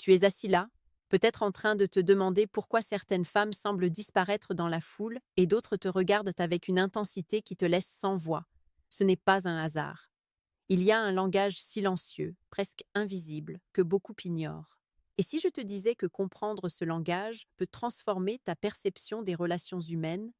Tu es assis là, peut-être en train de te demander pourquoi certaines femmes semblent disparaître dans la foule et d'autres te regardent avec une intensité qui te laisse sans voix. Ce n'est pas un hasard. Il y a un langage silencieux, presque invisible, que beaucoup ignorent. Et si je te disais que comprendre ce langage peut transformer ta perception des relations humaines,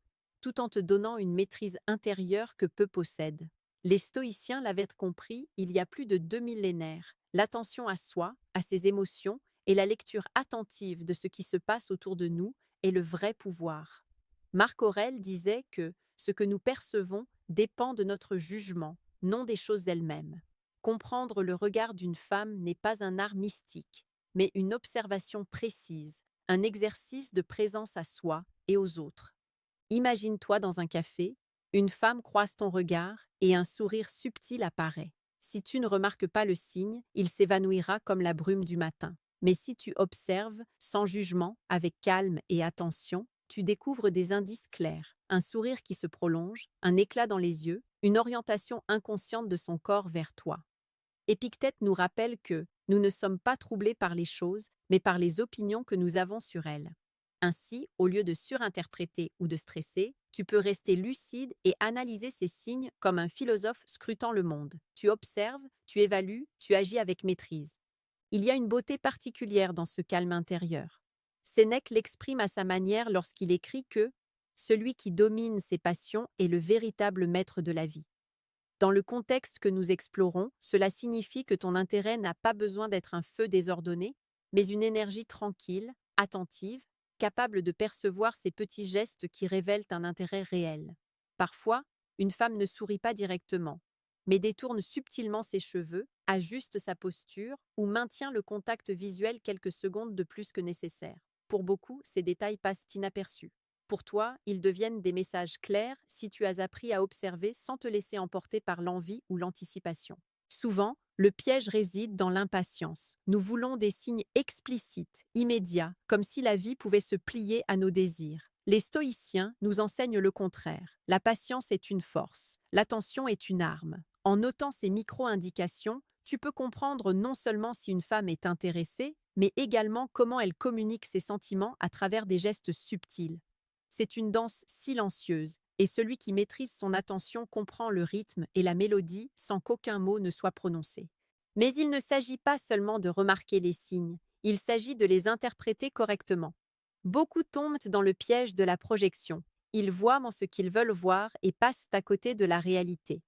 tout en te donnant une maîtrise intérieure que peu possèdent? Les stoïciens l'avaient compris il y a plus de 2 millénaires. L'attention à soi, à ses émotions et la lecture attentive de ce qui se passe autour de nous est le vrai pouvoir. Marc Aurèle disait que ce que nous percevons dépend de notre jugement, non des choses elles-mêmes. Comprendre le regard d'une femme n'est pas un art mystique, mais une observation précise, un exercice de présence à soi et aux autres. Imagine-toi dans un café, une femme croise ton regard et un sourire subtil apparaît. Si tu ne remarques pas le signe, il s'évanouira comme la brume du matin. Mais si tu observes, sans jugement, avec calme et attention, tu découvres des indices clairs, un sourire qui se prolonge, un éclat dans les yeux, une orientation inconsciente de son corps vers toi. Épictète nous rappelle que nous ne sommes pas troublés par les choses, mais par les opinions que nous avons sur elles. Ainsi, au lieu de surinterpréter ou de stresser, tu peux rester lucide et analyser ces signes comme un philosophe scrutant le monde. Tu observes, tu évalues, tu agis avec maîtrise. Il y a une beauté particulière dans ce calme intérieur. Sénèque l'exprime à sa manière lorsqu'il écrit que « Celui qui domine ses passions est le véritable maître de la vie ». Dans le contexte que nous explorons, cela signifie que ton intérêt n'a pas besoin d'être un feu désordonné, mais une énergie tranquille, attentive, capable de percevoir ces petits gestes qui révèlent un intérêt réel. Parfois, une femme ne sourit pas directement, mais détourne subtilement ses cheveux, ajuste sa posture ou maintient le contact visuel quelques secondes de plus que nécessaire. Pour beaucoup, ces détails passent inaperçus. Pour toi, ils deviennent des messages clairs si tu as appris à observer sans te laisser emporter par l'envie ou l'anticipation. Souvent, le piège réside dans l'impatience. Nous voulons des signes explicites, immédiats, comme si la vie pouvait se plier à nos désirs. Les stoïciens nous enseignent le contraire. La patience est une force, l'attention est une arme. En notant ces micro-indications, tu peux comprendre non seulement si une femme est intéressée, mais également comment elle communique ses sentiments à travers des gestes subtils. C'est une danse silencieuse, et celui qui maîtrise son attention comprend le rythme et la mélodie sans qu'aucun mot ne soit prononcé. Mais il ne s'agit pas seulement de remarquer les signes, il s'agit de les interpréter correctement. Beaucoup tombent dans le piège de la projection. Ils voient ce qu'ils veulent voir et passent à côté de la réalité.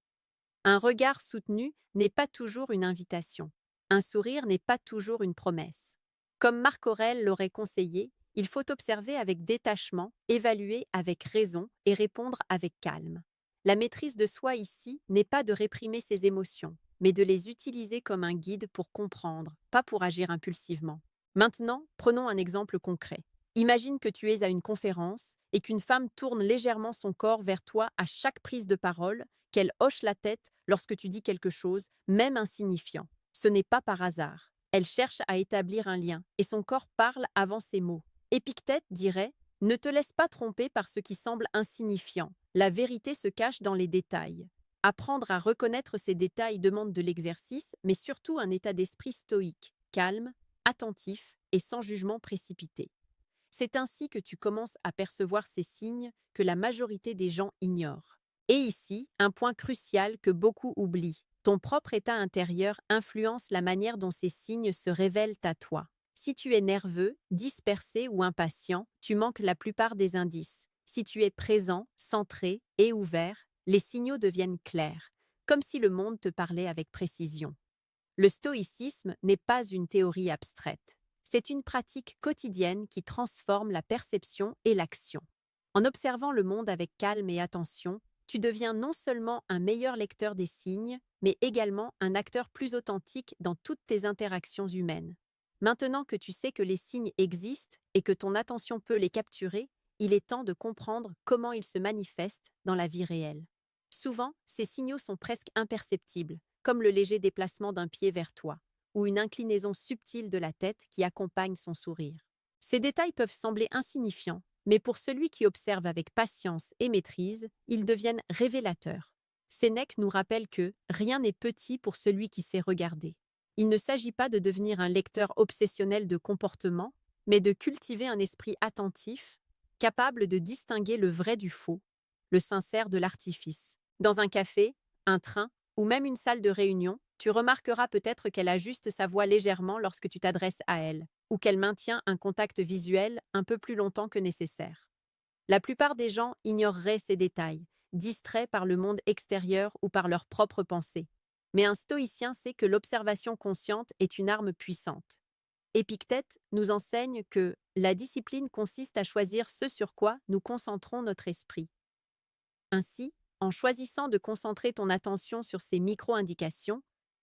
Un regard soutenu n'est pas toujours une invitation. Un sourire n'est pas toujours une promesse. Comme Marc Aurèle l'aurait conseillé, il faut observer avec détachement, évaluer avec raison et répondre avec calme. La maîtrise de soi ici n'est pas de réprimer ses émotions, mais de les utiliser comme un guide pour comprendre, pas pour agir impulsivement. Maintenant, prenons un exemple concret. Imagine que tu es à une conférence et qu'une femme tourne légèrement son corps vers toi à chaque prise de parole, qu'elle hoche la tête lorsque tu dis quelque chose, même insignifiant. Ce n'est pas par hasard. Elle cherche à établir un lien et son corps parle avant ses mots. Épictète dirait « Ne te laisse pas tromper par ce qui semble insignifiant. La vérité se cache dans les détails. » Apprendre à reconnaître ces détails demande de l'exercice, mais surtout un état d'esprit stoïque, calme, attentif et sans jugement précipité. C'est ainsi que tu commences à percevoir ces signes que la majorité des gens ignorent. Et ici, un point crucial que beaucoup oublient. Ton propre état intérieur influence la manière dont ces signes se révèlent à toi. Si tu es nerveux, dispersé ou impatient, tu manques la plupart des indices. Si tu es présent, centré et ouvert, les signaux deviennent clairs, comme si le monde te parlait avec précision. Le stoïcisme n'est pas une théorie abstraite. C'est une pratique quotidienne qui transforme la perception et l'action. En observant le monde avec calme et attention, tu deviens non seulement un meilleur lecteur des signes, mais également un acteur plus authentique dans toutes tes interactions humaines. Maintenant que tu sais que les signes existent et que ton attention peut les capturer, il est temps de comprendre comment ils se manifestent dans la vie réelle. Souvent, ces signaux sont presque imperceptibles, comme le léger déplacement d'un pied vers toi, ou une inclinaison subtile de la tête qui accompagne son sourire. Ces détails peuvent sembler insignifiants, mais pour celui qui observe avec patience et maîtrise, ils deviennent révélateurs. Sénèque nous rappelle que rien n'est petit pour celui qui sait regarder. Il ne s'agit pas de devenir un lecteur obsessionnel de comportement, mais de cultiver un esprit attentif, capable de distinguer le vrai du faux, le sincère de l'artifice. Dans un café, un train ou même une salle de réunion, tu remarqueras peut-être qu'elle ajuste sa voix légèrement lorsque tu t'adresses à elle, ou qu'elle maintient un contact visuel un peu plus longtemps que nécessaire. La plupart des gens ignoreraient ces détails, distraits par le monde extérieur ou par leurs propres pensées. Mais un stoïcien sait que l'observation consciente est une arme puissante. Épictète nous enseigne que la discipline consiste à choisir ce sur quoi nous concentrons notre esprit. Ainsi, en choisissant de concentrer ton attention sur ces micro-indications,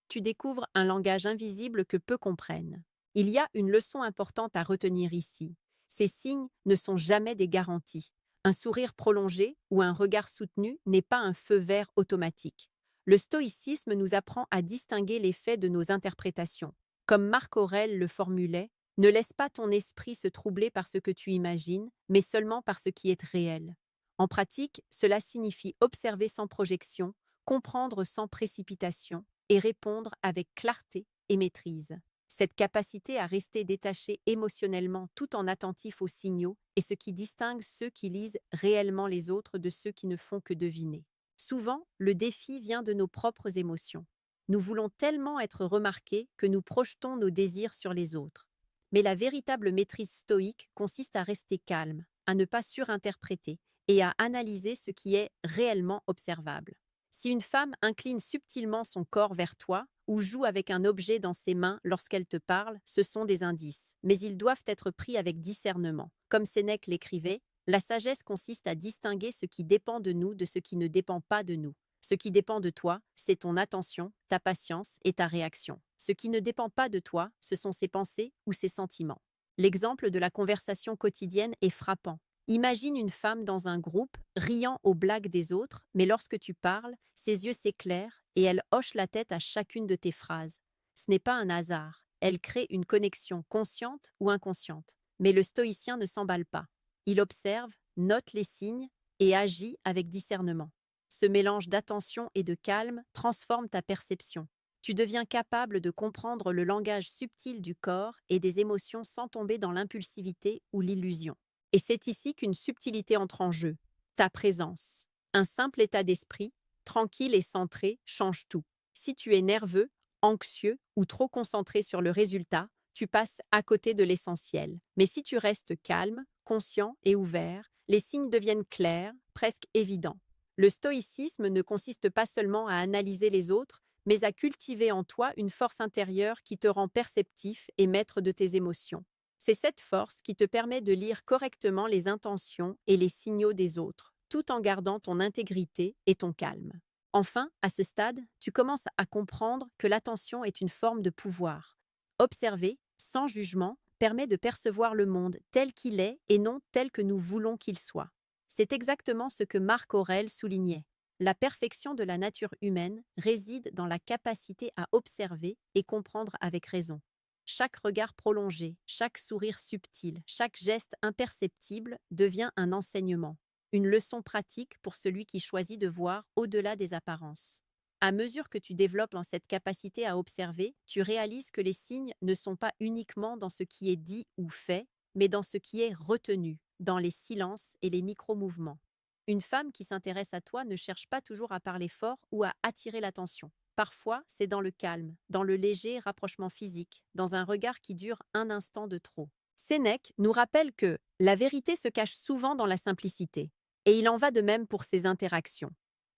tu découvres un langage invisible que peu comprennent. Il y a une leçon importante à retenir ici. Ces signes ne sont jamais des garanties. Un sourire prolongé ou un regard soutenu n'est pas un feu vert automatique. Le stoïcisme nous apprend à distinguer les faits de nos interprétations. Comme Marc Aurèle le formulait, ne laisse pas ton esprit se troubler par ce que tu imagines, mais seulement par ce qui est réel. En pratique, cela signifie observer sans projection, comprendre sans précipitation et répondre avec clarté et maîtrise. Cette capacité à rester détaché émotionnellement tout en attentif aux signaux est ce qui distingue ceux qui lisent réellement les autres de ceux qui ne font que deviner. Souvent, le défi vient de nos propres émotions. Nous voulons tellement être remarqués que nous projetons nos désirs sur les autres. Mais la véritable maîtrise stoïque consiste à rester calme, à ne pas surinterpréter et à analyser ce qui est réellement observable. Si une femme incline subtilement son corps vers toi ou joue avec un objet dans ses mains lorsqu'elle te parle, ce sont des indices, mais ils doivent être pris avec discernement. Comme Sénèque l'écrivait, la sagesse consiste à distinguer ce qui dépend de nous de ce qui ne dépend pas de nous. Ce qui dépend de toi, c'est ton attention, ta patience et ta réaction. Ce qui ne dépend pas de toi, ce sont ses pensées ou ses sentiments. L'exemple de la conversation quotidienne est frappant. Imagine une femme dans un groupe, riant aux blagues des autres, mais lorsque tu parles, ses yeux s'éclairent et elle hoche la tête à chacune de tes phrases. Ce n'est pas un hasard. Elle crée une connexion consciente ou inconsciente. Mais le stoïcien ne s'emballe pas. Il observe, note les signes et agit avec discernement. Ce mélange d'attention et de calme transforme ta perception. Tu deviens capable de comprendre le langage subtil du corps et des émotions sans tomber dans l'impulsivité ou l'illusion. Et c'est ici qu'une subtilité entre en jeu, ta présence. Un simple état d'esprit, tranquille et centré, change tout. Si tu es nerveux, anxieux ou trop concentré sur le résultat, tu passes à côté de l'essentiel. Mais si tu restes calme, conscient et ouvert, les signes deviennent clairs, presque évidents. Le stoïcisme ne consiste pas seulement à analyser les autres, mais à cultiver en toi une force intérieure qui te rend perceptif et maître de tes émotions. C'est cette force qui te permet de lire correctement les intentions et les signaux des autres, tout en gardant ton intégrité et ton calme. Enfin, à ce stade, tu commences à comprendre que l'attention est une forme de pouvoir. Observer, sans jugement, permet de percevoir le monde tel qu'il est et non tel que nous voulons qu'il soit. C'est exactement ce que Marc Aurèle soulignait. La perfection de la nature humaine réside dans la capacité à observer et comprendre avec raison. Chaque regard prolongé, chaque sourire subtil, chaque geste imperceptible devient un enseignement, une leçon pratique pour celui qui choisit de voir au-delà des apparences. À mesure que tu développes en cette capacité à observer, tu réalises que les signes ne sont pas uniquement dans ce qui est dit ou fait, mais dans ce qui est retenu, dans les silences et les micro-mouvements. Une femme qui s'intéresse à toi ne cherche pas toujours à parler fort ou à attirer l'attention. Parfois, c'est dans le calme, dans le léger rapprochement physique, dans un regard qui dure un instant de trop. Sénèque nous rappelle que la vérité se cache souvent dans la simplicité, et il en va de même pour ces interactions.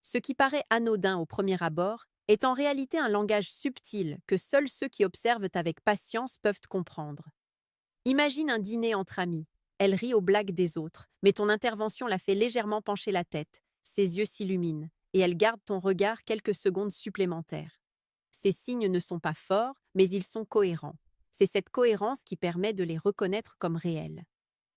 Ce qui paraît anodin au premier abord est en réalité un langage subtil que seuls ceux qui observent avec patience peuvent comprendre. Imagine un dîner entre amis. Elle rit aux blagues des autres, mais ton intervention la fait légèrement pencher la tête. Ses yeux s'illuminent, et elle garde ton regard quelques secondes supplémentaires. Ces signes ne sont pas forts, mais ils sont cohérents. C'est cette cohérence qui permet de les reconnaître comme réels.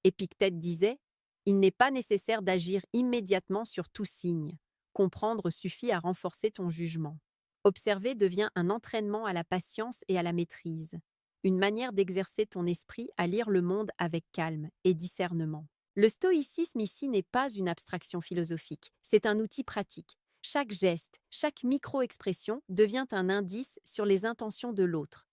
Épictète disait « Il n'est pas nécessaire d'agir immédiatement sur tout signe. Comprendre suffit à renforcer ton jugement. Observer devient un entraînement à la patience et à la maîtrise. Une manière d'exercer ton esprit à lire le monde avec calme et discernement. Le stoïcisme ici n'est pas une abstraction philosophique, c'est un outil pratique. Chaque geste, chaque micro-expression devient un indice sur les intentions de l'autre.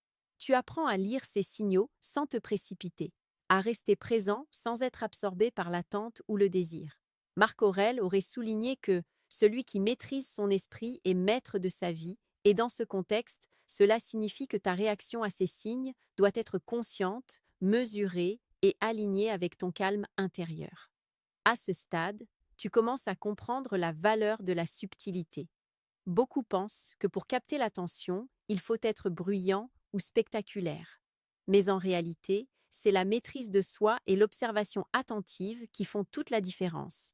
Tu apprends à lire ces signaux sans te précipiter, à rester présent sans être absorbé par l'attente ou le désir. Marc Aurèle aurait souligné que celui qui maîtrise son esprit est maître de sa vie, et dans ce contexte, cela signifie que ta réaction à ces signes doit être consciente, mesurée et alignée avec ton calme intérieur. À ce stade, tu commences à comprendre la valeur de la subtilité. Beaucoup pensent que pour capter l'attention, il faut être bruyant ou spectaculaire. Mais en réalité, c'est la maîtrise de soi et l'observation attentive qui font toute la différence.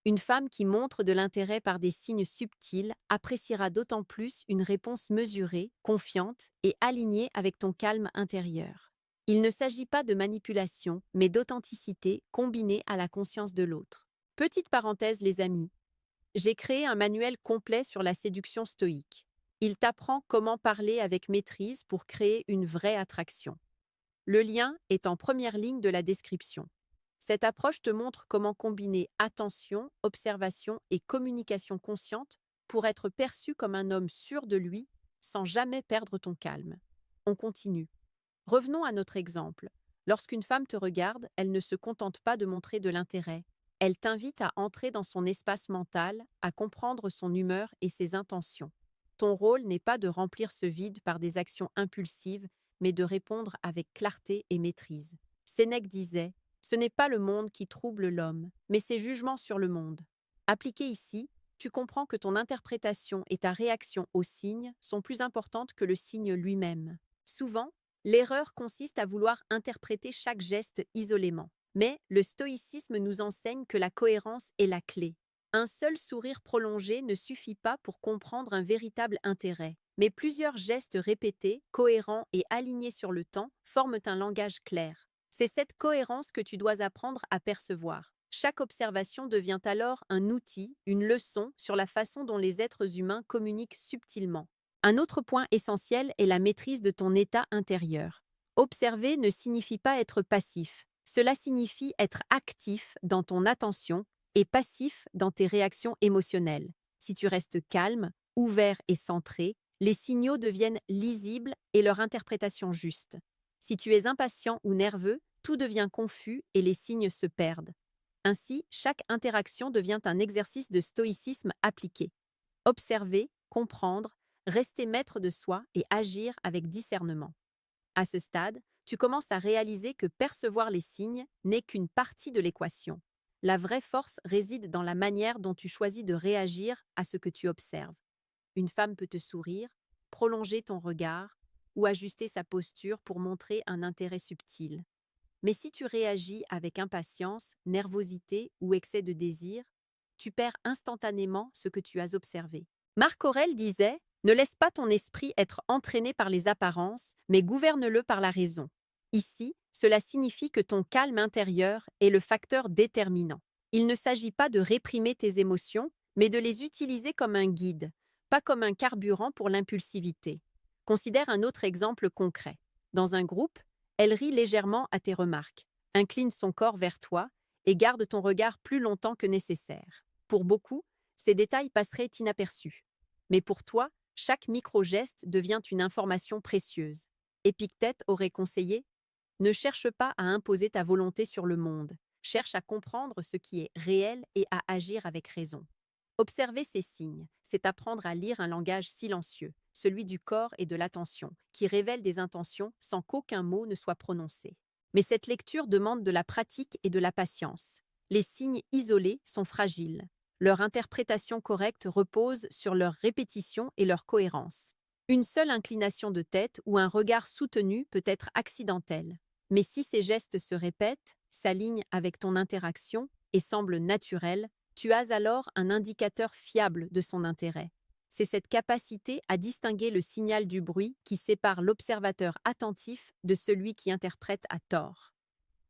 Une femme qui montre de l'intérêt par des signes subtils appréciera d'autant plus une réponse mesurée, confiante et alignée avec ton calme intérieur. Il ne s'agit pas de manipulation, mais d'authenticité combinée à la conscience de l'autre. Petite parenthèse, les amis. J'ai créé un manuel complet sur la séduction stoïque. Il t'apprend comment parler avec maîtrise pour créer une vraie attraction. Le lien est en première ligne de la description. Cette approche te montre comment combiner attention, observation et communication consciente pour être perçu comme un homme sûr de lui sans jamais perdre ton calme. On continue. Revenons à notre exemple. Lorsqu'une femme te regarde, elle ne se contente pas de montrer de l'intérêt. Elle t'invite à entrer dans son espace mental, à comprendre son humeur et ses intentions. Ton rôle n'est pas de remplir ce vide par des actions impulsives, mais de répondre avec clarté et maîtrise. Sénèque disait « Ce n'est pas le monde qui trouble l'homme, mais ses jugements sur le monde ». Appliqué ici, tu comprends que ton interprétation et ta réaction aux signes sont plus importantes que le signe lui-même. Souvent, l'erreur consiste à vouloir interpréter chaque geste isolément. Mais le stoïcisme nous enseigne que la cohérence est la clé. Un seul sourire prolongé ne suffit pas pour comprendre un véritable intérêt, mais plusieurs gestes répétés, cohérents et alignés sur le temps forment un langage clair. C'est cette cohérence que tu dois apprendre à percevoir. Chaque observation devient alors un outil, une leçon sur la façon dont les êtres humains communiquent subtilement. Un autre point essentiel est la maîtrise de ton état intérieur. Observer ne signifie pas être passif. Cela signifie être actif dans ton attention et passif dans tes réactions émotionnelles. Si tu restes calme, ouvert et centré, les signaux deviennent lisibles et leur interprétation juste. Si tu es impatient ou nerveux, tout devient confus et les signes se perdent. Ainsi, chaque interaction devient un exercice de stoïcisme appliqué. Observer, comprendre, rester maître de soi et agir avec discernement. À ce stade, tu commences à réaliser que percevoir les signes n'est qu'une partie de l'équation. La vraie force réside dans la manière dont tu choisis de réagir à ce que tu observes. Une femme peut te sourire, prolonger ton regard ou ajuster sa posture pour montrer un intérêt subtil. Mais si tu réagis avec impatience, nervosité ou excès de désir, tu perds instantanément ce que tu as observé. Marc Aurèle disait « Ne laisse pas ton esprit être entraîné par les apparences, mais gouverne-le par la raison ». Ici, cela signifie que ton calme intérieur est le facteur déterminant. Il ne s'agit pas de réprimer tes émotions, mais de les utiliser comme un guide, pas comme un carburant pour l'impulsivité. Considère un autre exemple concret. Dans un groupe, elle rit légèrement à tes remarques, incline son corps vers toi et garde ton regard plus longtemps que nécessaire. Pour beaucoup, ces détails passeraient inaperçus. Mais pour toi, chaque micro-geste devient une information précieuse. Épictète aurait conseillé « Ne cherche pas à imposer ta volonté sur le monde, cherche à comprendre ce qui est réel et à agir avec raison ». Observer ces signes, c'est apprendre à lire un langage silencieux, celui du corps et de l'attention, qui révèle des intentions sans qu'aucun mot ne soit prononcé. Mais cette lecture demande de la pratique et de la patience. Les signes isolés sont fragiles. Leur interprétation correcte repose sur leur répétition et leur cohérence. Une seule inclination de tête ou un regard soutenu peut être accidentel. Mais si ces gestes se répètent, s'alignent avec ton interaction et semblent naturels, tu as alors un indicateur fiable de son intérêt. C'est cette capacité à distinguer le signal du bruit qui sépare l'observateur attentif de celui qui interprète à tort.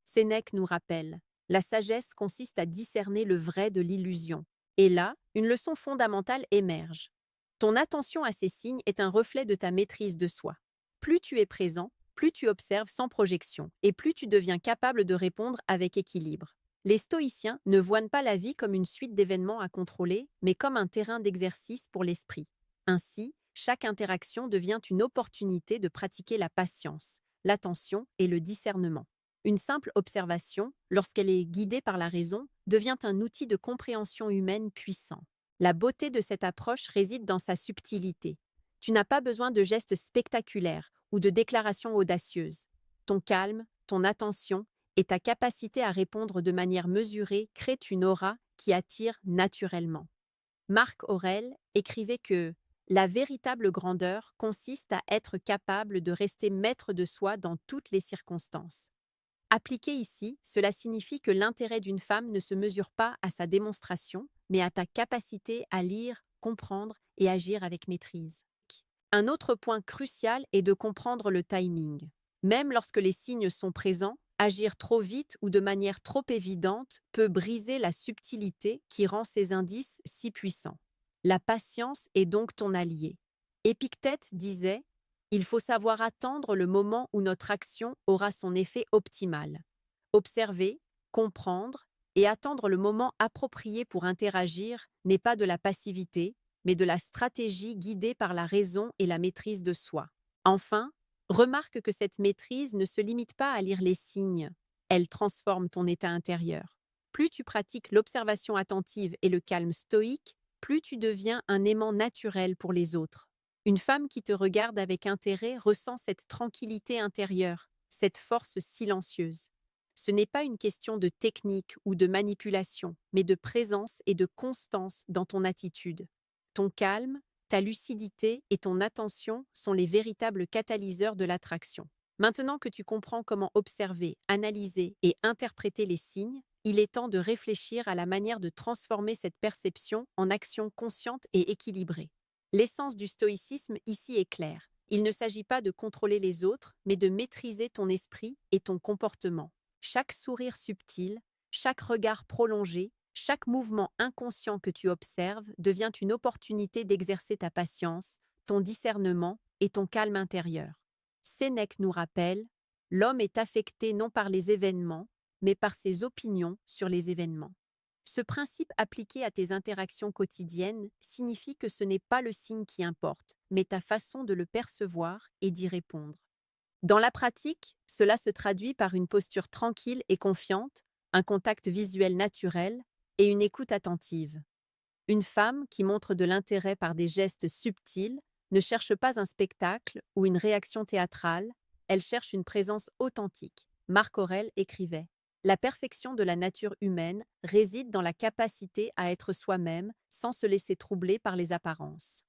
Sénèque nous rappelle, la sagesse consiste à discerner le vrai de l'illusion. Et là, une leçon fondamentale émerge. Ton attention à ces signes est un reflet de ta maîtrise de soi. Plus tu es présent, plus tu observes sans projection, et plus tu deviens capable de répondre avec équilibre. Les stoïciens ne voient pas la vie comme une suite d'événements à contrôler, mais comme un terrain d'exercice pour l'esprit. Ainsi, Chaque interaction devient une opportunité de pratiquer la patience, l'attention et le discernement. Une simple observation, lorsqu'elle est guidée par la raison, devient un outil de compréhension humaine puissant. La beauté de cette approche réside dans sa subtilité. Tu n'as pas besoin de gestes spectaculaires ou de déclarations audacieuses. Ton calme, ton attention et ta capacité à répondre de manière mesurée créent une aura qui attire naturellement. Marc Aurèle écrivait que la véritable grandeur consiste à être capable de rester maître de soi dans toutes les circonstances. Appliqué ici, cela signifie que l'intérêt d'une femme ne se mesure pas à sa démonstration, mais à ta capacité à lire, comprendre et agir avec maîtrise. Un autre point crucial est de comprendre le timing. Même lorsque les signes sont présents, agir trop vite ou de manière trop évidente peut briser la subtilité qui rend ces indices si puissants. La patience est donc ton allié. Épictète disait: il faut savoir attendre le moment où notre action aura son effet optimal. Observer, comprendre et attendre le moment approprié pour interagir n'est pas de la passivité, mais de la stratégie guidée par la raison et la maîtrise de soi. Enfin, remarque que cette maîtrise ne se limite pas à lire les signes, elle transforme ton état intérieur. Plus tu pratiques l'observation attentive et le calme stoïque, plus tu deviens un aimant naturel pour les autres. Une femme qui te regarde avec intérêt ressent cette tranquillité intérieure, cette force silencieuse. Ce n'est pas une question de technique ou de manipulation, mais de présence et de constance dans ton attitude. Ton calme, ta lucidité et ton attention sont les véritables catalyseurs de l'attraction. Maintenant que tu comprends comment observer, analyser et interpréter les signes, il est temps de réfléchir à la manière de transformer cette perception en action consciente et équilibrée. L'essence du stoïcisme ici est claire. Il ne s'agit pas de contrôler les autres, mais de maîtriser ton esprit et ton comportement. Chaque sourire subtil, chaque regard prolongé, chaque mouvement inconscient que tu observes devient une opportunité d'exercer ta patience, ton discernement et ton calme intérieur. Sénèque nous rappelle: l'homme est affecté non par les événements, mais par ses opinions sur les événements. Ce principe appliqué à tes interactions quotidiennes signifie que ce n'est pas le signe qui importe, mais ta façon de le percevoir et d'y répondre. Dans la pratique, cela se traduit par une posture tranquille et confiante, un contact visuel naturel et une écoute attentive. Une femme qui montre de l'intérêt par des gestes subtils ne cherche pas un spectacle ou une réaction théâtrale, elle cherche une présence authentique. Marc Aurèle écrivait: la perfection de la nature humaine réside dans la capacité à être soi-même sans se laisser troubler par les apparences.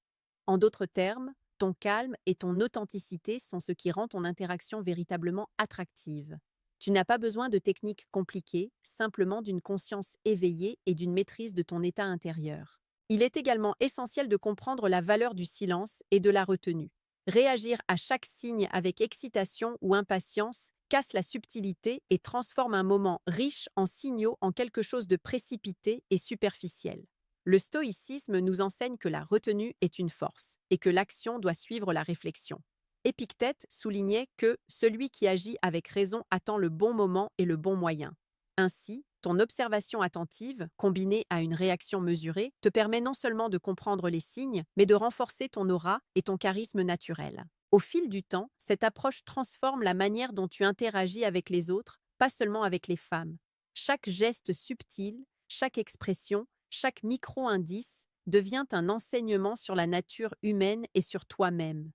En d'autres termes, ton calme et ton authenticité sont ce qui rend ton interaction véritablement attractive. Tu n'as pas besoin de techniques compliquées, simplement d'une conscience éveillée et d'une maîtrise de ton état intérieur. Il est également essentiel de comprendre la valeur du silence et de la retenue. Réagir à chaque signe avec excitation ou impatience casse la subtilité et transforme un moment riche en signaux en quelque chose de précipité et superficiel. Le stoïcisme nous enseigne que la retenue est une force et que l'action doit suivre la réflexion. Épictète soulignait que celui qui agit avec raison attend le bon moment et le bon moyen. Ainsi, ton observation attentive, combinée à une réaction mesurée, te permet non seulement de comprendre les signes, mais de renforcer ton aura et ton charisme naturel. Au fil du temps, cette approche transforme la manière dont tu interagis avec les autres, pas seulement avec les femmes. Chaque geste subtil, chaque expression, chaque micro-indice devient un enseignement sur la nature humaine et sur toi-même.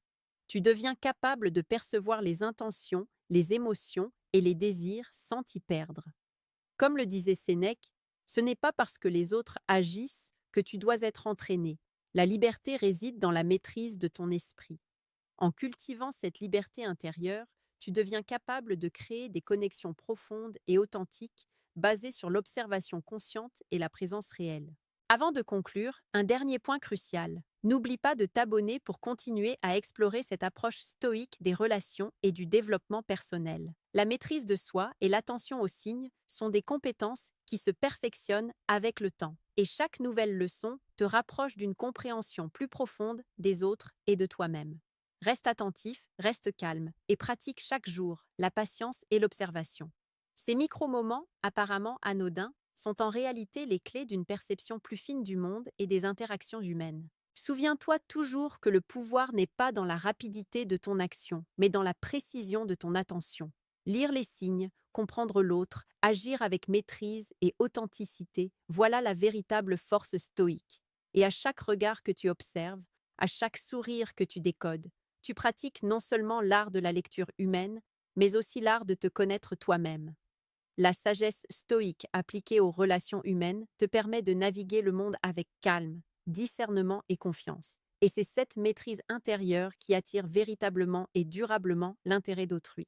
Tu deviens capable de percevoir les intentions, les émotions et les désirs sans t'y perdre. Comme le disait Sénèque, ce n'est pas parce que les autres agissent que tu dois être entraîné. La liberté réside dans la maîtrise de ton esprit. En cultivant cette liberté intérieure, tu deviens capable de créer des connexions profondes et authentiques basées sur l'observation consciente et la présence réelle. Avant de conclure, un dernier point crucial. N'oublie pas de t'abonner pour continuer à explorer cette approche stoïque des relations et du développement personnel. La maîtrise de soi et l'attention aux signes sont des compétences qui se perfectionnent avec le temps. Et chaque nouvelle leçon te rapproche d'une compréhension plus profonde des autres et de toi-même. Reste attentif, reste calme et pratique chaque jour la patience et l'observation. Ces micro-moments, apparemment anodins, sont en réalité les clés d'une perception plus fine du monde et des interactions humaines. Souviens-toi toujours que le pouvoir n'est pas dans la rapidité de ton action, mais dans la précision de ton attention. Lire les signes, comprendre l'autre, agir avec maîtrise et authenticité, voilà la véritable force stoïque. Et à chaque regard que tu observes, à chaque sourire que tu décodes, tu pratiques non seulement l'art de la lecture humaine, mais aussi l'art de te connaître toi-même. La sagesse stoïque appliquée aux relations humaines te permet de naviguer le monde avec calme, discernement et confiance. Et c'est cette maîtrise intérieure qui attire véritablement et durablement l'intérêt d'autrui.